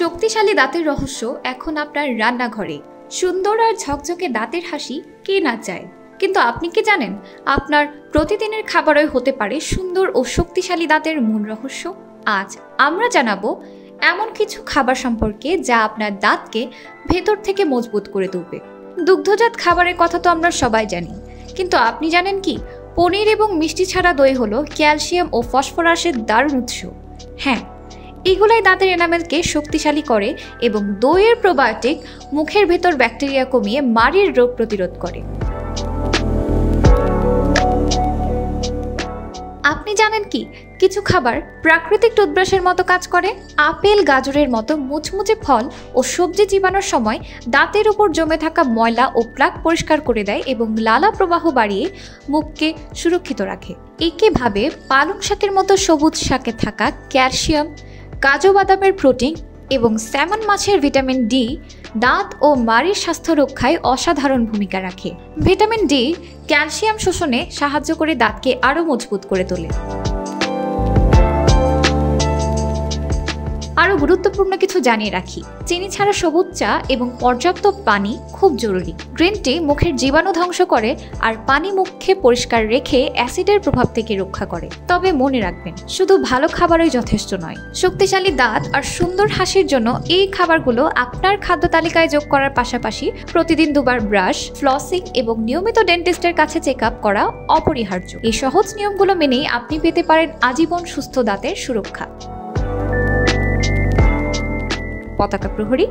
শক্তিশালী দাঁতের রহস্য এখন আপনার রান্নাঘরে। সুন্দর আর ঝকঝকে দাঁতের হাসি কে না চায়, কিন্তু আপনি কি জানেন আপনার প্রতিদিনের খাবারে হতে পারে সুন্দর ও শক্তিশালী দাঁতের মূল রহস্য? আজ আমরা জানাবো এমন কিছু খাবার সম্পর্কে যা আপনার দাঁতকে ভেতর থেকে মজবুত করে তুলবে। দুগ্ধজাত খাবারের কথা তো আমরা সবাই জানি, কিন্তু আপনি জানেন কি পনির এবং মিষ্টি ছাড়া দই হলো ক্যালসিয়াম ও ফসফরাসের দারুণ উৎস। হ্যাঁ, এগুলাই দাঁতের এনামেলকে শক্তিশালী করে এবং দইয়ের প্রোবায়োটিক মুখের ভেতর ব্যাকটেরিয়া কমিয়ে মাড়ির রোগ প্রতিরোধ করে। আপনি জানেন কি কিছু খাবার প্রাকৃতিক টুথব্রাশের মতো কাজ করে? আপেল, গাজরের মতো মুচমুচে ফল ও সবজি চিবানোর সময় দাঁতের উপর জমে থাকা ময়লা ও প্লাক পরিষ্কার করে দেয় এবং লালা প্রবাহ বাড়িয়ে মুখকে সুরক্ষিত রাখে। একইভাবে পালং শাকের মতো সবুজ শাকে থাকা ক্যালসিয়াম, কাজু বাদামের প্রোটিন এবং স্যামন মাছের ভিটামিন ডি দাঁত ও মাড়ির স্বাস্থ্য রক্ষায় অসাধারণ ভূমিকা রাখে। ভিটামিন ডি ক্যালসিয়াম শোষণে সাহায্য করে দাঁতকে আরও মজবুত করে তোলে। আরও গুরুত্বপূর্ণ কিছু জানিয়ে রাখি, চিনি ছাড়া সবুজ চা এবং পর্যাপ্ত পানি খুব জরুরি। গ্রিন টি মুখের জীবাণু ধ্বংস করে আর পানি মুখে পরিষ্কার রেখে অ্যাসিডের প্রভাব থেকে রক্ষা করে। তবে মনে রাখবেন, শুধু ভালো খাবারই যথেষ্ট নয়। শক্তিশালী দাঁত আর সুন্দর হাসির জন্য এই খাবারগুলো আপনার খাদ্য তালিকায় যোগ করার পাশাপাশি প্রতিদিন দুবার ব্রাশ, ফ্লসিং এবং নিয়মিত ডেন্টিস্টের কাছে চেক আপ করা অপরিহার্য। এই সহজ নিয়মগুলো মেনেই আপনি পেতে পারেন আজীবন সুস্থ দাঁতের সুরক্ষা। পতাকা প্রহরী।